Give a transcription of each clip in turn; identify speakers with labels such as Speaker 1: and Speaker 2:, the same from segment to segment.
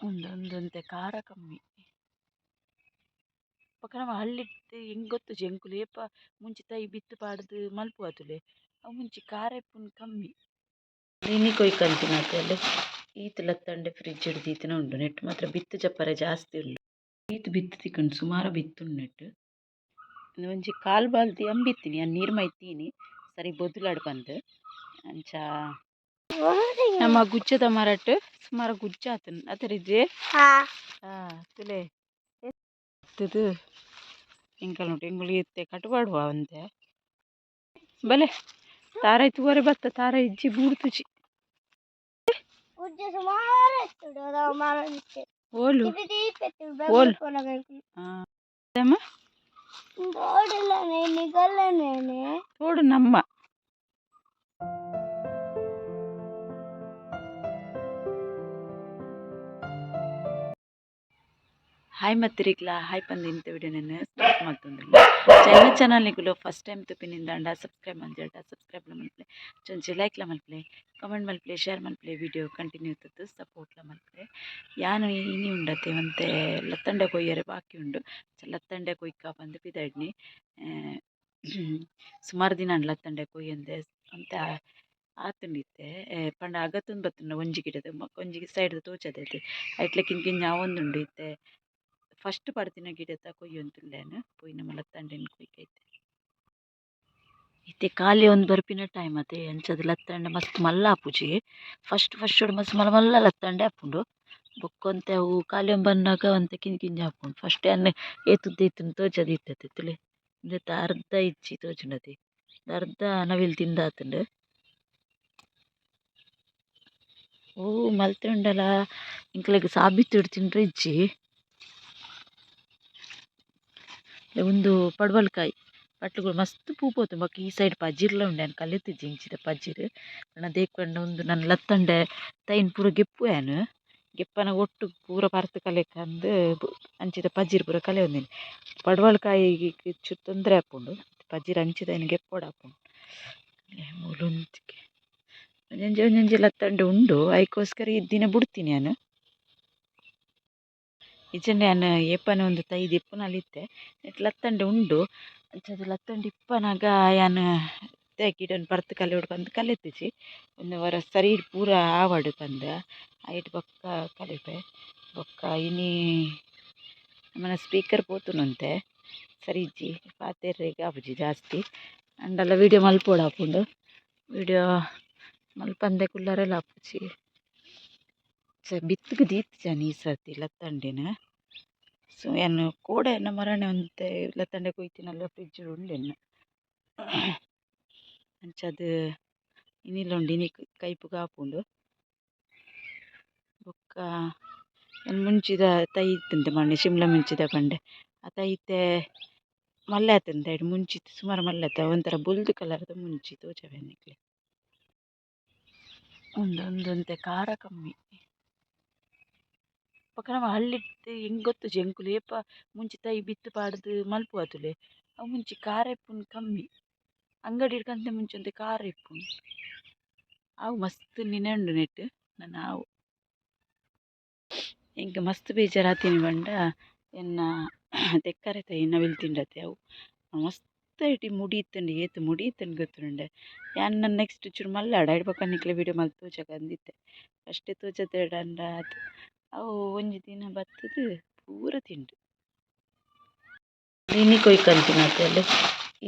Speaker 1: ಒಂದೊಂದಂತೆ ಖಾರ ಕಮ್ಮಿ ಪಕ್ಕ ನಮ್ಮ ಹಳ್ಳಿಟ್ಟು ಹೆಂಗೆ ಗೊತ್ತು ಜಂಕುಲು ಏಪ ಮುಂಚೆ ತೈ ಬಿತ್ತು ಪಾಡ್ದು ಮಲ್ಪು ಆತುಲೆ ಅವು ಮುಂಚೆ ಖಾರ ಇಪ್ಪುನ್ ಕಮ್ಮಿ ಇನಿ ಕೊಯ್ಕಂತಿನ ಅಲ್ಲಿ ಈತ್ ಲತ್ತಂಡೆ ಫ್ರಿಡ್ಜ್ ಹಿಡ್ದೀತಿನ ಉಂಡು ನೆಟ್ ಮಾತ್ರ ಬಿತ್ತು ಚಪ್ಪರೆ ಜಾಸ್ತಿ ಉಂಡು ಈತ್ ಬಿತ್ತು ತಿಕ್ಕಂಡು ಸುಮಾರು ಬಿತ್ತುಂಡು ನೆಟ್ ಒಂಜಿ ಕಾಲು ಬಾಲ್ದಿ ಅಂಬಿತ್ತೀನಿ ಆ ನೀರು ಮೈತೀನಿ ಸರಿ ಬೊದ್ದುಲಾಡ್ ಬಂದು ಅಂಚ ನಮ್ಮ ಗುಜ್ಜದ ಮರಟ್ ಸುಮಾರು ಗುಜ್ಜ ಆತನ್ ಅದರಿದ್ದೆ ತುಲೆ ಎತ್ತದು ಎಂಕಲ್ ನೋಡಿ ಎಂಗುಳಿ ಎತ್ತೆ ಕಟ್ಪಾಡುವ ಅಂತೆ ಬಲೆ ತಾರ ತೂವರೆ ಬತ್ತ ತಾರ ಇಜ್ಜಿ ಬೂಡ್ತುಜಿ ಓಲು ಓಲು ತೋಡು ನಮ್ಮ ಹಾಯ್ ಮತ್ತಿರಿಗ್ಲ ಹಾಯ್ ಪಂದು ಇಂಥ ವಿಡಿಯೋ ನಾನು ಸ್ಟಾರ್ಟ್ ಮಾಡ್ತಂದಿಲ್ಲ ಚೈನ ಚಾನಲ್ನಿಗುಲು ಫಸ್ಟ್ ಟೈಮ್ ತುಪ್ಪಿನಿಂದ ಸಬ್ಸ್ಕ್ರೈಬ್ ಮಂಜೇಟ ಸಬ್ಸ್ಕ್ರೈಬ್ ಮಲ್ಪಲೆ ಚೊಂಚಿ ಲೈಕ್ಲ ಮಲ್ಪಲೆ ಕಮೆಂಟ್ ಮಲ್ಪಲೆ ಶೇರ್ ಮಲ್ಪಲೆ ವಿಡಿಯೋ ಕಂಟಿನ್ಯೂ ಇರ್ತದೆ ಸಪೋರ್ಟ್ಲ ಮಲ್ಪಲೆ ಯಾನು ಇನಿ ಉಂಡತೆ ಮತ್ತೆ ಲತ್ತಂಡೆ ಕೊಯ್ಯರೆ ಬಾಕಿ ಉಂಡು ಲತ್ತಂಡೆ ಕೊಯ್ಕ ಬಂದು ಪಿದಾಡ್ನಿ ಸುಮಾರು ದಿನ ಲತ್ತಂಡೆ ಕೊಯ್ಯಂದೆ ಅಂತ ಆತುಂಡಿತ್ತೆ ಪಂಡ ಅಗತ್ತೊಂದು ಬತ್ತುಂಡ ಒಂಜಿ ಗಿಡದ ಒಂಜಿ ಸೈಡ್ ತೋಚದೈತೆ ಐಟ್ಲೆ ಕಿಂಕಿಂಜ ಒಂದುಂಡು ಇತ್ತೆ ಫಸ್ಟ್ ಪಡ್ತಿನ ಗಿಡದ ಕೊಯ್ಯೊಂದುಲ್ಲೇನು ಪೋಯಿ ನಮ್ಮ ಲತ್ತಂಡೆನ ಕೊಯ್ಕೈತೆ ಇತ್ತೆ ಖಾಲಿ ಒಂದು ಬರ್ಪಿನ ಟೈಮ್ ಅತೆ ಎಂಚದ ಲತ್ತಂಡೆ ಮಸ್ತ್ ಮಲ್ಲ ಆಪುಜಿ ಫಸ್ಟ್ ಮಸ್ತ್ ಮಲ್ಲ ಮಲ್ಲ ಲತ್ತಂಡೆ ಆಪುಂಡು ಬೊಕ್ಕೊಂತೆ ಅವು ಖಾಲಿ ಬನ್ನಾಗ ಒಂತೆ ಕಿಂಜ ಆಪುಂಡು ಫಸ್ಟ್ ಅನ್ನ ಏತುದ್ದು ತೋಚದ ಇತ್ತತೆ ತುಲೆ ಇಂದತ್ತ ಅರ್ಧ ಇಜ್ಜಿ ತೋಜುಂಡತಿ ಅರ್ಧ ನವಿಲ್ ತಿಂದಾತುಂಡು ಓ ಮಲ್ತೆ ಉಂಡಲ ಇಂಕ್ಲೆಗ್ ಸಾಬಿತ್ತು ತಿಂಡ್ರೆ ಇಜ್ಜಿ ಒಂದು ಪಡ್ವಲ್ಕಾಯಿ ಪಟ್ಲುಗಳು ಮಸ್ತ್ ಪೂಪೋತು ಬೊಕ್ಕ ಈ ಸೈಡ್ ಪಜಿರ್ಲ ಉಂಡೆ ನಾನು ಕಲಿತಿಜ್ಜಿ ಇಂಚಿದ ಪಜಿರ್ ನನ್ನ ದೇಕ್ಪಂಡ ಒಂದು ನನ್ನ ಲತ್ತಂಡೆ ತೈನ್ ಪೂರ ಗೆಪ್ಪು ಏನು ಗೆಪ್ಪನ ಒಟ್ಟು ಪೂರ ಪರ್ತ್ ಕಲೆಕಂದು ಅಂಚಿದ ಪಜಿರ್ ಪೂರ ಕಲೆ ಒಂದಿನಿ ಪಡ್ವಲ್ಕಾಯಿಗೆ ಚೂರು ತೊಂದರೆ ಆಪುಂಡು ಪಜಿರ್ ಅಂಚಿದ ಏನು ಗೆಪ್ಪೋಡು ಆಪುಂಡು ಮೂಲೊಂದಿಗೆ ಒಂಜೊಂಜಿ ಲತ್ತಂಡೆ ಉಂಡು ಅದಕ್ಕೋಸ್ಕರ ಇದ್ದಿನ ಬಿಡ್ತೀನಿ ನಾನು ಇಜಂಡೆ ನಾನು ಏಪನ ಒಂದು ತೈದು ಇಪ್ಪುನ ಅಲ್ಲಿತ್ತೆ ಲತ್ತಂಡೆ ಉಂಡು ಅಂಚದು ಲತ್ತಂಡೆ ಇಪ್ಪನಾಗ ಯಾನು ಗಿಡನ ಬರ್ತ್ ಕಲೆ ಹೊಡ್ಕೊಂಡು ಕಲೆತಿಜಿ ಒಂದು ವರ ಸರಿ ಪೂರ ಆವಡು ಕಂದ ಐಟ್ ಬೊಕ್ಕ ಕಲಿಪೆ ಬೊಕ್ಕ ಇನಿ ನಮ್ಮನ ಸ್ಪೀಕರ್ ಪೋತುನಂತೆ ಸರಿ ಇಜ್ಜಿ ಪಾತೆರ್ರೆಗ್ ಆಪುಜಿ ಜಾಸ್ತಿ ಅಂಡಲ್ಲ ವೀಡಿಯೋ ಮಲ್ಪೋಡು ಆಪುಂಡು ವೀಡಿಯೋ ಮಲ್ಪಂದೆ ಕುಲ್ಲರೆಲ್ಲ ಆಪುಜಿ ಬಿತ್ತುಗು ದೀತ್ ಜಾನಿ ಈ ಸರ್ತಿ ಲತ್ತಂಡೆನ ಸೊ ಏನು ಕೋಡೆ ಮರಣೆ ಅಂತೆ ಲತ್ತಂಡೆ ಕೊಯ್ತಿನಲ್ಲ ಫ್ರಿಡ್ಜ್ ಉಂಡೆನು ಅಂಚದು ಇನ್ನಿಲ್ಲ ಉಂಡು ಇನಿ ಕೈಪುಗ ಆಪುಂಡು ಬೊಕ್ಕ ಮುಂಚಿದ ತೈ ಇತ್ತಂತೆ ಮಣ್ಣೆ ಶಿಮ್ಲ ಮುಂಚಿದ ಪಂಡೆ ಆ ತೈತೆ ಮಲ್ಲೆ ಆತಂತೆ ಮುಂಚಿತ್ತು ಸುಮಾರು ಮಲ್ಲೆ ಆತ ಒಂಥರ ಬುಲ್ದು ಕಲರ್ದ ಮುಂಚಿ ತೋಚವೆನಿಕ್ಲೆ ಒಂದೊಂದಂತೆ ಖಾರ ಕಮ್ಮಿ ಪಕ್ಕ ನಮ್ಮ ಹಳ್ಳಿಟ್ಟು ಹೆಂಗೆ ಗೊತ್ತು ಜಂಕುಲು ಏಪ ಮುಂಚೆ ತೈ ಬಿತ್ತು ಪಾಡ್ದು ಮಲ್ಪು ಆತುಲೆ ಅವು ಮುಂಚೆ ಖಾರ ಇಪ್ಪುನ್ ಕಮ್ಮಿ ಅಂಗಡಿ ಹಿಡ್ಕಂತೆ ಮುಂಚೆ ಅಂತೆ ಖಾರ ಇಪ್ಪುನು ಅವು ಮಸ್ತ್ ನಿನೆಂಡು ನೆಟ್ ನಾನು ಅವು ಇಂಕ ಮಸ್ತ್ ಬೇಜಾರಾತೀನಿ ಬಂಡ ಎನ್ನ ತೆಕ್ಕರೆ ತೈ ನವಿಲ್ ತಿಂಡತೆ ಅವು ಮಸ್ತ್ ಐಟಿ ಮುಡಿ ಇತ್ತಂಡು ಏತು ಮುಡಿ ಇತ್ತಂಡು ಗೊತ್ತುಂಡೆ ಯಾನ್ ನನ್ನ ನೆಕ್ಸ್ಟ್ ಚೂರು ಮಲ್ಲಾಡ ಐಡ್ಪಕ್ಕ ನಿಕ್ಲೆ ವೀಡಿಯೋ ಮಲ್ತು ತೋಜಕ ಅಂದಿತ್ತೆ ಅಷ್ಟೇ ತೋಜದೆಡಂಡ ಅದು ಅವು ಒಂಜಿ ದಿನ ಬತ್ತದು ಪೂರ ತಿಂಡು ಇನಿ ಕೊಯ್ಕಂತಿನ ಅಲ್ಲಿ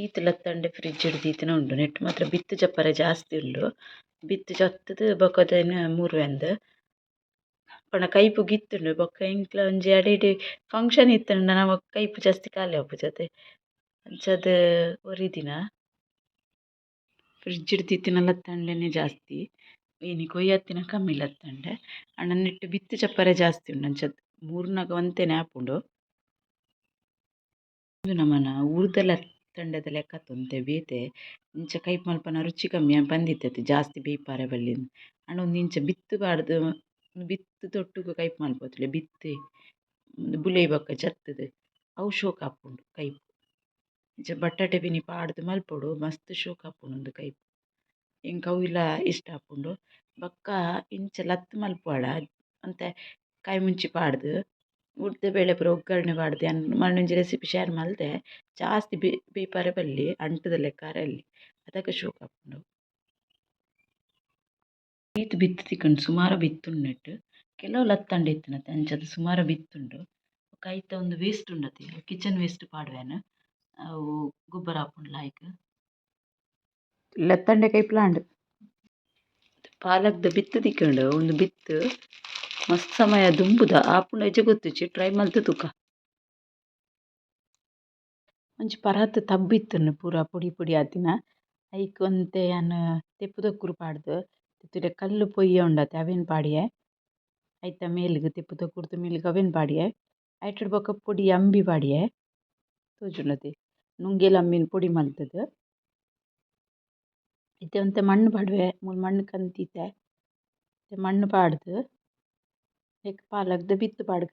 Speaker 1: ಈತ್ ಲತ್ತಂಡೆ ಫ್ರಿಡ್ಜ್ ಹಿಡ್ದೀತಿನ ಉಂಡು ನೆಟ್ ಮಾತ್ರ ಬಿತ್ತು ಚಪ್ಪರೆ ಜಾಸ್ತಿ ಉಂಡು ಬಿತ್ತು ಚತ್ತದು ಬೊಕ್ಕದೇನು ಮೂರುವೆಂದು ಪಂಡ ಕೈಪು ಗಿತ್ತುಂಡು ಬೊಕ್ಕ ಇಂಕ್ಲ ಒಂಜಿ ಎಡೆಡೆ ಫಂಕ್ಷನ್ ಇತ್ತಂಡ ನಮ ಕೈಪು ಜಾಸ್ತಿ ಖಾಲಿ ಆಪುಜತೆ ಅಂಚದು ಒರಿ ದಿನ ಫ್ರಿಡ್ಜ್ ಹಿಡ್ದಿತ್ತಿನ ಲತ್ತಂಡೆನೆ ಜಾಸ್ತಿ ಇನಿ ಕೊಯ್ಯತ್ತಿನ ಕಮ್ಮಿ ಲತ್ತಂಡೆ ಅಣ್ಣ ನೆಟ್ಟು ಬಿತ್ತು ಚಪ್ಪರೆ ಜಾಸ್ತಿ ಉಂಡು ಅಂಚದು ಮೂರ್ನಾಗ ಒಂತೆನೆ ಆಪುಂಡು ಇದು ನಮ್ಮನ ಊರ್ದ ಲತ್ತಂಡೆದ ಲೆಕ್ಕ ತೊಂತೆ ಬೇತೆ ಇಂಚ ಕೈಪ್ ಮಲ್ಪನ ರುಚಿ ಕಮ್ಮಿ ಬಂದಿತ್ತೈತೆ ಜಾಸ್ತಿ ಬೇಯ್ಪಾರೆ ಬಲ್ಲಿಂದ ಅಣ್ಣ ಒಂದು ಇಂಚ ಬಿತ್ತು ಬಾರ್ದು ಬಿತ್ತು ತೊಟ್ಟುಗು ಕೈಪ್ ಮಲ್ಪೊತ್ತುಲೆ ಬಿತ್ತಿ ಬುಲೆಯಿ ಬೊಕ್ಕ ಜತ್ತದು ಅವು ಶೋಕ್ ಆಪುಂಡು ಕೈಪ್ ಇಂಚ ಬಟಾಟೆ ಬಿನಿ ಪಾಡ್ದು ಮಲ್ಪೊಡು ಮಸ್ತ್ ಶೋಕ್ ಆಪುಂಡು ಒಂದು ಕೈಪ್ ಇಂಕ ಅವು ಇಲ್ಲ ಇಷ್ಟ ಆಪುಂಡು ಬೊಕ್ಕ ಇಂಚ ಲತ್ತು ಮಲ್ಪುವಾಡ ಅಂತೆ ಕಾಯಿ ಮುಂಚಿ ಪಾಡ್ದು ಉದ್ದ ಬೇಳೆ ಪೂರ ಒಗ್ಗರಣೆ ಪಾಡ್ದು ಮಣ್ಣೊಂಜಿ ರೆಸಿಪಿ ಶೇರ್ ಮಲ್ದೆ ಜಾಸ್ತಿ ಬೇಪಾರೆ ಬಲ್ಲಿ ಅಂಟದ ಲೆಕ್ಕಾರೆ ಅಲ್ಲಿ ಅದಕ್ಕೆ ಶೋಕ್ ಹಾಕೊಂಡು ಈತ್ ಬಿತ್ತು ತಿಕ್ಕಂಡು ಸುಮಾರು ಬಿತ್ತುಂಡು ಕೆಲವು ಲತ್ತಂಡು ಇತ್ತನತ್ತೆ ಅಂಚದು ಸುಮಾರು ಬಿತ್ತುಂಡು ಕೈತ ಒಂದು ವೇಸ್ಟ್ ಉಂಡತಿ ಕಿಚನ್ ವೇಸ್ಟ್ ಪಾಡ್ವೇನು ಅವು ಗೊಬ್ಬರ ಹಾಕೊಂಡು ಲಾಯ್ಕ್ ಲತ್ತಂಡೆ ಕೈ ಪ್ಲಾಂಡ್ ಪಾಲಕ್ದ ಬಿತ್ತು ತಿಕ್ಕಂಡು ಒಂದು ಬಿತ್ತು ಮಸ್ತ್ ಸಮಯ ದುಂಬುದ ಆಪುಂಡ ಹೆಜ್ಜೆ ಗೊತ್ತಿಚ್ಚಿ ಟ್ರೈ ಮಲ್ತು ತುಕ ಒಂಜಿ ಪರತ್ ತಬ್ಬಿತ್ತುಂಡು ಪೂರ ಪುಡಿ ಪುಡಿ ಆತಿನ ಐಕ್ ಒಂತೆ ಯಾನ್ ತೆಪ್ಪುದೊಕ್ಕುರು ಪಾಡ್ದು ತಿತ್ತುಡೆ ಕಲ್ಲು ಪೊಯ್ಯ ಉಂಡತೆ ಅವೆನ್ ಪಾಡಿಯೆ ಐತ ಮೇಲ್ಗ್ ತೆಪ್ಪುದೊಕ್ಕುರ್ದ ಮೇಲ್ಗ್ ಅವೆನ್ ಪಾಡಿಯೆ ಐಟಡ್ ಬೊಕ ಪೊಡಿ ಅಂಬಿ ಪಾಡಿಯೆ ತೋಜುಂಡತೆ ನುಂಗೆಲ್ ಅಂಬಿನ ಪೊಡಿ ಮಲ್ತುದು ಇತ್ತೆ ಒಂತೆ ಮಣ್ಣು ಪಾಡ್ವೆ ಮೂಲು ಮಣ್ಣು ಕಂತಿತ್ತೆ ಮಣ್ಣು ಪಾಡ್ದು ಐಕ್ ಪಾಲಕ್ದ ಬಿತ್ತು ಪಾಡ್ಗ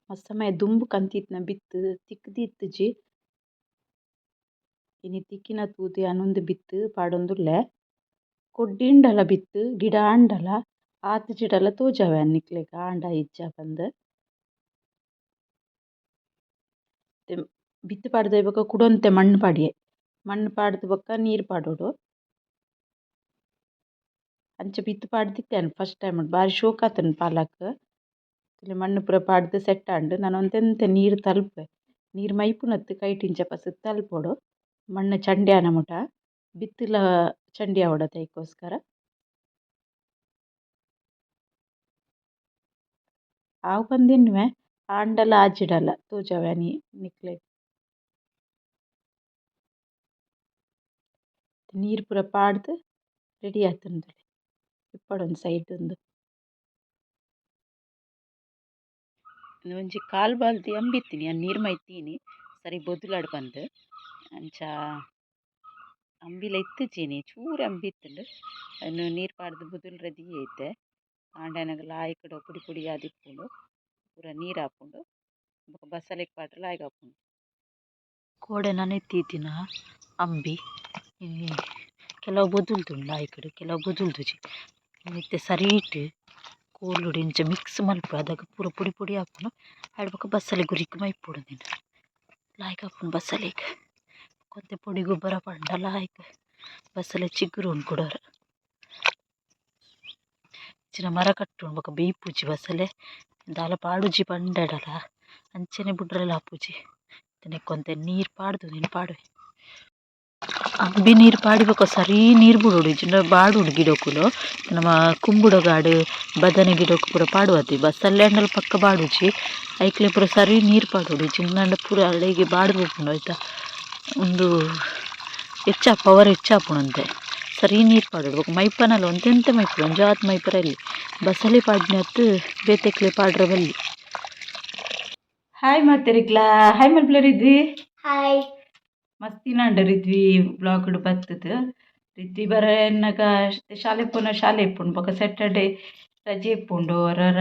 Speaker 1: ಮಸ್ತ್ ಸಮಯ ದುಂಬು ಕಂತಿತ್ನ ಬಿತ್ತು ತಿಕ್ಕದಿತ್ತುಜಿ ಇನಿ ತಿಕ್ಕಿನ ತೂದು ಯಾನೊಂದು ಬಿತ್ತು ಪಾಡೊಂದುಲ್ಲೆ ಕೊಡ್ಡಿಂಡಲ ಬಿತ್ತು ಗಿಡ ಆಂಡಲ ಆತ್ ಜಿಡಲ ತೋಜಾವೆ ಅನ್ನಿಕ್ಲೆಗ್ ಆಂಡ ಇಜ್ಜ ಬಂದು ಬಿತ್ತು ಪಾಡ್ದ ಬೊಕ ಕುಡೊಂತೆ ಮಣ್ಣು ಪಾಡಿಯೆ ಮಣ್ಣು ಪಾಡ್ದು ಬೊಕ ನೀರು ಪಾಡೋಡು ಅಂಚ ಬಿತ್ತು ಪಾಡ್ದಿತ್ತೇನು ಫಸ್ಟ್ ಟೈಮ್ ಬಾರಿ ಶೋಕ್ ಆತುಂಡು ಪಾಲಕ್ ಮಣ್ಣು ಪೂರ ಪಾಡ್ದು ಸೆಟ್ ಆಂಡ್ ನಾನು ಒಂತೆಂತೆ ನೀರು ತಲ್ಪೆ ನೀರು ಮೈಪುನತ್ತು ಕೈಟಿಂಚ ಪಸ್ ತಲ್ಪೊಡು ಮಣ್ಣು ಚಂಡಿ ಆನ ಮುಟ ಬಿತ್ತುಲ ಚಂಡಿ ಆವಡತೆ ಐಕೋಸ್ಕರ ಆವು ಬಂದಿನ್ವೆ ಆಂಡಲ ಆಜಿಡಲ ತೋಜಾವೆ ನೀ ನಿಕ್ಲೆ ನೀರು ಪೂರ ಪಾಡ್ದು ರೆಡಿ ಆತುಂಡು ಇಪ್ಪಡೊಂದು ಸೈಡ್ ಉಂದು ಒಂಜಿ ಕಾಲು ಬಾಲ್ದಿ ಅಂಬಿತ್ತೀನಿ ಆ ನೀರು ಮೈತೀನಿ ಸರಿ ಬೊದುಲಾಡ್ ಬಂದು ಅಂಚ ಅಂಬಿಲ ಇತ್ತಿಜೀನಿ ಚೂರು ಅಂಬಿತ್ತುಂಡು ಅನ್ನು ನೀರು ಪಾಡ್ದು ಬೊದುಲ್ ರೆಡಿ ಐತೆ ಆಂಡನಗ ಲಾಯ್ಕುಡು ಪುಡಿ ಪುಡಿ ಆದಿಪ್ಪುಂಡು ಪೂರ ನೀರು ಹಾಕೊಂಡು ಬಸಳೆಗೆ ಪಾಡ್ರೆ ಲಾಯ್ಕ್ ಹಾಕೊಂಡು ಕೋಡೆ ನನೆತ್ತೀತಿನ ಅಂಬಿ ಕೆಲವು ಬೊದುಲ್ದುಂಡು ಲಾಯ್ಕುಡು ಕೆಲವು ಬೊದುಲ್ದುಜಿ ಮತ್ತೆ ಸರೀಟ್ ಕೋಲುಡು ಇಂಚ ಮಿಕ್ಸ್ ಮಲ್ಪು ಅದಕ್ಕೆ ಪೂರ ಪುಡಿ ಪುಡಿ ಹಾಕೊಂಡು ಆಡ್ಬೇಕು ಬಸಳೆ ಗುರಿಕ್ ಮೈಪೊಡು ನೀನು ಲಾಯ್ಕ್ ಹಾಕೊಂಡು ಬಸಳೆಗೆ ಕೊಂತೆ ಪೊಡಿ ಗೊಬ್ಬರ ಪಂಡ ಲಾಯ್ಕ್ ಬಸಳೆ ಚಿಗುರು ಉಂಡು ಕೊಡೋರು ಚಿನ್ನ ಮರ ಕಟ್ಟು ಬೊಕ ಬೇಯ್ಪುಜಿ ಬಸಳೆ ದಾಲ ಪಾಡುಜಿ ಪಂಡಡಲ ಅಂಚನೆ ಬುಡ್ರೆಲ್ಲ ಹಾಪುಜಿ ಕೊಂತೆ ನೀರು ಪಾಡ್ದು ನೀನು ಪಾಡುವೆ ಅಂಬಿ ನೀರು ಪಾಡಿ ಬೊಕ ಸರಿ ನೀರು ಬಿಡೋಡು ಇಜ್ಜಿಂಡ ಬಾಡುಡು ಗಿಡಕ್ಕುಲು ನಮ್ಮ ಕುಂಬುಡಗಾಡು ಬದನೆ ಗಿಡಕ್ಕೆ ಪೂರ ಪಾಡುವತಿ ಬಸಳೆ ಅಂಡಲ ಪಕ್ಕ ಬಾಡುಜಿ ಐಕ್ಲೆ ಪೂರ ಸರಿ ನೀರು ಪಾಡೋಡು ಇಜ್ಜಿಂಡ ಪೂರ ಅಲ್ಲಿಗೆ ಬಾಡು ಬೋಪುಂಡು ಆಯ್ತಾ ಒಂದು ಹೆಚ್ಚ ಪವರ್ ಹೆಚ್ಚಾಪುಣಂತೆ ಸರಿ ನೀರು ಪಾಡೋಡು ಬೊಕ ಮೈಪನಲ್ಲ ಒಂತೆಂತ ಮೈಪುಡು ಒಂಜಾತ್ ಮೈಪರಲ್ಲಿ ಬಸಳೆ ಪಾಡ್ನತ್ತು ಬೇತೆಕ್ಲೆ ಪಾಡ್ರೆ ಬಲ್ಲಿ ಹಾಯ್ ಮಾತೆರಿಗ್ಲಾ ಹಾಯ್ ಮಲ್ಪ್ಲರಿದ್ವಿ ಹಾಯ್ ಮಸ್ತಿನಾಂಡ ರಿದ್ವಿ ಬ್ಲಾಗ್ಡ್ ಬತ್ತದು ರಿದ್ವಿ ಬರ ಎನ್ನಗ ಶಾಲೆ ಪೋನ ಶಾಲೆ ಇಪ್ಪುಂಡು ಬೊಕ ಸ್ಯಾಟರ್ಡೆ ರಜೆ ಇಪ್ಪುಂಡು ಹೊರರ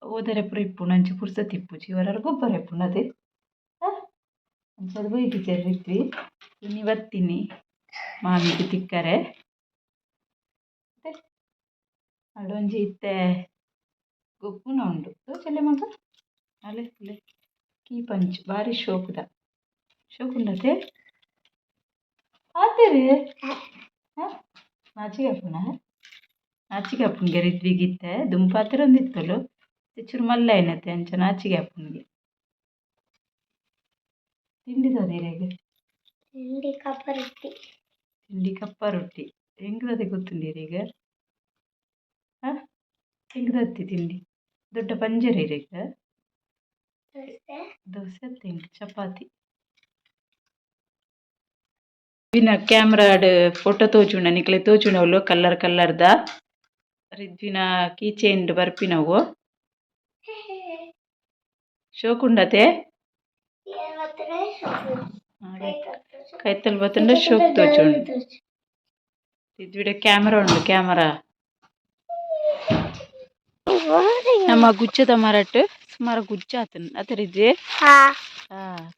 Speaker 1: ಓದರೆ ಪೂರ ಇಪ್ಪುಂಡು ಅಂಚ ಪುರ್ಸತ್ ಇಪ್ಪುಜಿ ಹೊರರ ಗೊಬ್ಬರ ಇಪ್ಪುಂಡು ಅದೇ ಅಂಚದು ಬೈದಿಜೆರ್ ರಿದ್ವಿ ಇನಿ ಬತ್ತೀನಿ ಮಾಮಿಗೆ ತಿಕ್ಕರೆ ಅಡೊಂಜಿ ಇತ್ತೆ ಗೊಬ್ಬುನ ಉಂಡು ತೋಜಲೆ ಮಗ ಅಲೆ ಅಲೆ ಕೀ ಪಂಚ್ ಬಾರಿ ಶೋಕುದ ಶೋಕುಂಡತೆ ಆತೇರಿ ನಾಚಿಗೆ ಅಪ್ಪನಿಗೆ ರಿದ್ವಿಗಿತ್ತೆ ದುಂಪಾತಿರ ಒಂದಿತ್ತಲು ಚೂರು ಮಲ್ಲ ಏನತ್ತೆ ಅಂಚ ನಾಚಿಗೆ ಅಪ್ಪನಿಗೆ ತಿಂಡಿದೀರೆಗೆ ತಿಂಡಿ ಕಪ್ಪ ರೊಟ್ಟಿ ಹೆಂಗದೆ ಗೊತ್ತುಂಡೀರೀಗ ಹೆಂಗದತ್ತಿ ತಿಂಡಿ ದೊಡ್ಡ ಪಂಜರೀರೀಗ ದೋಸೆ ತಿಂಡಿ ಚಪಾತಿ ರಿದ್ವಿನ ಕ್ಯಾಮ್ರಾಡ್ ಫೋಟೋ ತೋಜುಂಡ ನಿಕ್ಲೆ ತೋಜುಂಡವುಲು ಕಲ್ಲರ್ ಕಲ್ಲರ್ದ ರಿದ್ವಿನ ಕೀಚೈನ್ಡ್ ಬರ್ಪಿನವು ಶೋಕುಂಡತೆ ಕೈತಲ್ ಬತ್ತುಂಡ ಶೋಕ್ ತೋಜುಂಡು ರಿದ್ವಿಡ ಕ್ಯಾಮರಾ ಉಂಡು ಕ್ಯಾಮರಾ ನಮ್ಮ ಗುಜ್ಜದ ಮರಟ್ ಸುಮಾರು ಗುಜ್ಜ ಆತನ್ ಅತ ರಿದ್ವಿ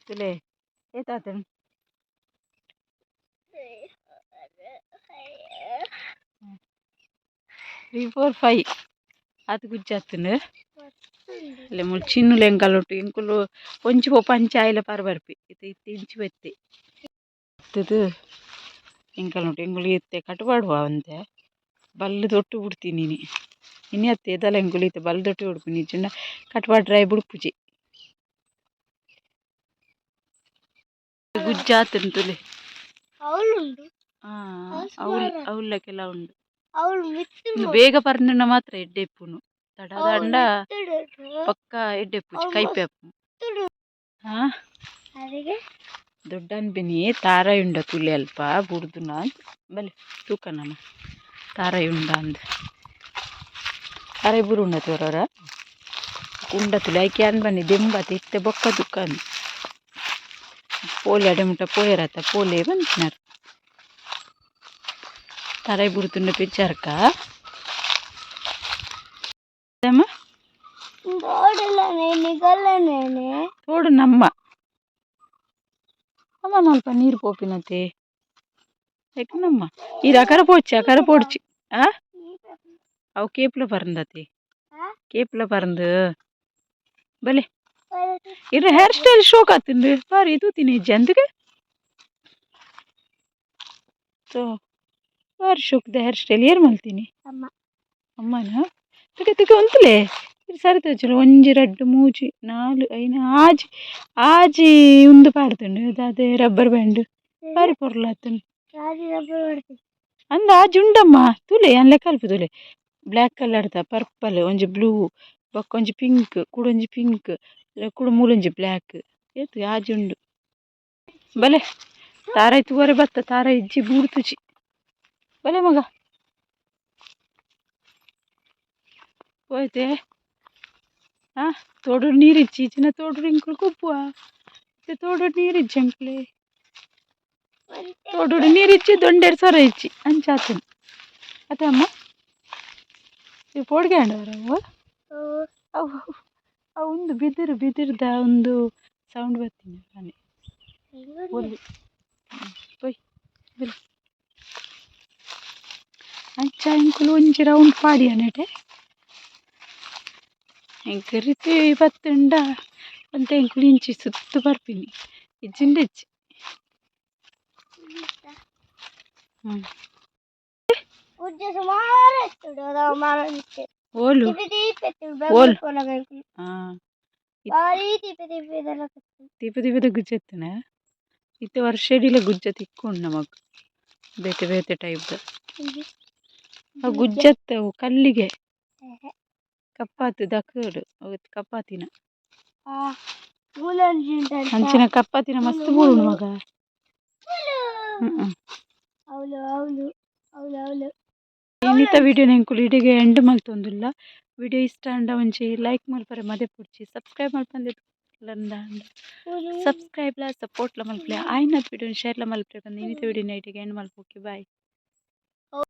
Speaker 1: ತುಲೆ ಏತಾತನ್ 3 4 5 ಅದು ಗುಜ್ಜಾತುಂಡು ಅಲ್ಲೇ ಮುಲ್ ಚಿನ್ನುಲು ಎಂಕಲ್ಲು ಎಂಕುಲು ಒಂಜಿ ಪೋ ಪಂಚಾಯಿಲ ಪರ್ ಬರ್ಪಿ ಇತ್ತೆ ಇಂಚಿ ಬೆತ್ತೆ ಇದು ಎಂಕಲ್ ಉಂಟು ಎಂಗುಲಿ ಇತ್ತೆ ಕಟುಪಾಡುವ ಅಂತೆ ಬಲ್ಲು ತೊಟ್ಟು ಬಿಡ್ತೀನಿ ಇನಿ ಅತ್ತೆ ಎದಲ್ಲ ಎಂಗುಲಿ ಇತ್ತೆ ಬಲ್ಲು ತೊಟ್ಟು ಬಿಡ್ತೀನಿ ಚಿನ್ನ ಕಟುಪಾಡ್ರಾಯ್ ಬುಡ್ಪುಜಿ ಗುಜ್ಜಾತುಂಟುಲೆ ಅವಲ್ಲಕ್ಕೆಲ್ಲ ಉಂಡು ಇನ್ನು ಬೇಗ ಪರ್ಂದುಂಡ ಮಾತ್ರ ಎಡ್ಡೆಪ್ಪುನು ತಡದಂಡ ಪಕ್ಕ ಎಡ್ಡೆಪ್ಪುಜಿ ಕೈಪೆ ಅಪ್ಪು ಹಾ ದೊಡ್ಡ ಅನ್ಪಿನಿ ತಾರಾಯಿ ಉಂಡ ತುಲೆ ಅಲ್ಪ ಬುಡ್ದುನ ಬಲೆ ತೂಕನಮ್ಮ ತಾರಾಯಿ ಉಂಡ ಅಂದ ತಾರಾಯಿ ಬುರು ಉಂಡ ತೋರರ ಉಂಡ ತುಲೆ ಐಕೆ ಅನ್ ಬನ್ನಿ ದೆಂಬತ ಇತ್ತೆ ಬೊಕ್ಕ ತುಕ್ಕ ಅಂದ್ ಪೋಲೆ ಅಡೆ ಮುಟ್ಟ ಪೋಯರತ್ತ ಪೋಲೆ ಬಂದಿನಾರ ತಾರಾಯಿ ಬುಡ್ದುಂಡ ಪೆಚ್ಚಾರ್ಕ ತೋಡು ನಮ್ಮ ಅಮ್ಮ ನಲ್ಪ ನೀರು ಪೋಪಿನತೆ ನಮ್ಮ ಇದು ಅಕರ ಪೋಡ್ಚಿ ಆ ಅವು ಕೇಪ್ಲ ಪರಂದತೆ ಕೇಪ್ಲ ಪರಂದು ಬಲೆ ಇರ ಹೇರ್ ಸ್ಟೈಲ್ ಶೋಕ್ ಆತುಂಡು ಬಾರಿ ಇದು ತಿನಿ ಜಂತಗೆ ಬಾರಿ ಶೋಕ್ದ ಹೇರ್ ಸ್ಟೈಲ್ ಏರ್ ಮಲ್ತೀನಿ ಅಮ್ಮನ ತುಕೆ ತುಕೆ ಒಂತಲೇ ಸರಿ ತೋಜಲು ಒಂಜಿ ರಡ್ಡು ಮೂಜಿ ನಾಲು ಐನ ಆಜಿ ಆಜಿ ಉಂದು ಪಾಡ್ದುಂಡು ಅದೇ ರಬ್ಬರ್ ಬ್ಯಾಂಡ್ ಬಾರಿ ಪೊರ್ಲಾತುಂಡು ಅಂದ ಆಜಿ ಉಂಡಮ್ಮ ತುಲೆ ಅನ್ಲೆ ಕಲ್ಪ ತುಲೆ ಬ್ಲ್ಯಾಕ್ ಕಲರ್ದ ಪರ್ಪಲ್ ಒಂಜಿ ಬ್ಲೂ ಬೊಕ್ಕ ಒಂಜಿ ಪಿಂಕ್ ಕುಡೊಂಜಿ ಪಿಂಕ್ ಕುಡ ಮೂಲೊಂಜಿ ಬ್ಲ್ಯಾಕ್ ಏತು ಆಜಿ ಉಂಡು ಬಲೆ ತಾರಾಯಿ ತೂವರೆ ಬತ್ತ ತಾರಾಯಿ ಇಜ್ಜಿ ಬೂಡ್ತುಜಿ ಬಲೆ ಮಗ ಹೋಯ್ತೆ ಹಾ ತೋಡು ನೀರಿಚ್ಚಿ ಈಚಿನ ತೋಡು ಇಂಕುಲು ಕೊಬ್ಬುವ ತೋಡು ನೀರಿಜ್ಜಿ ಅಂಕ್ಲೆ ತೋಡು ನೀರಿಚ್ಚಿ ದೊಂಡೆರ್ ಸೊರ ಇಚ್ಚಿ ಅಂಚಾತನು ಅತ್ತೆ ಅಮ್ಮ ಇವು ಪೋಡ್ಗ್ಯಾಂಡವ್ರ ಅವು ಅವು ಒಂದು ಬಿದಿರ್ದ ಒಂದು ಸೌಂಡ್ ಬರ್ತೀನಿ ನಾನೇ ಒಲಿ ಪೊಯ್ ಬಿಲ್ ಅಂಚ ಇಂಕುಲು ಒಂಜಿ ರೌಂಡ್ ಪಾಡಿ ಅನೇಟೆ ಎಂಕರಿತಿ ಬತ್ತುಂಡ ಅಂತ ಎಂಕುಲು ಇಂಚಿ ಸುತ್ತು ಬರ್ಪಿನಿ ಇಜ್ಜಿಂಡೆಚ್ಚಿ ಓಲು ಓಲು ದೀಪದ ಗುಜ್ಜೆತ್ತನ ಇತ್ತೆ ವರ್ಷ ಇಡೀಲ ಗುಜ್ಜ ತಿಕ್ಕೊಂಡು ನಮಗ್ ಬೇತೆ ಬೇತೆ ಟೈಪ್ದ ಅವು ಗುಜ್ಜತ್ತವು ಕಲ್ಲಿಗೆ ಕಪ್ಪಾತು ದಕ್ಕಡು ಕಪ್ಪಾತಿನ ಅಂಚಿನ ಕಪ್ಪಾತಿನ ಮಸ್ತ್ ಬೂರುಂಡು ಮಗ ಇನ್ನಿತ ವಿಡಿಯೋ ಎಂಕುಲು ಇಡೆಗೆ ಎಂಡ್ ಮಲ್ತೊಂದುಲ್ಲ ವಿಡಿಯೋ ಇಷ್ಟ ಅಂಡ ಒಂಜಿ ಲೈಕ್ ಮಲ್ಪರೆ ಮದೆ ಪುಡ್ಚಿ ಸಬ್ಸ್ಕ್ರೈಬ್ ಮಲ್ಪಂದೆ ಸಬ್ಸ್ಕ್ರೈಬ್ಲ ಸಪೋರ್ಟ್ಲ ಮಲ್ಪಲೆ ಆಯ್ನ ವಿಡಿಯೋ ಶೇರ್ಲ ಮಲ್ಪರೆ ಬಂದು ಇನ್ನಿತ ವಿಡಿಯೋ ನೈಟಿಗೆ ಎಂಡ್ ಮಲ್ಪೋಕೆ ಬಾಯ್.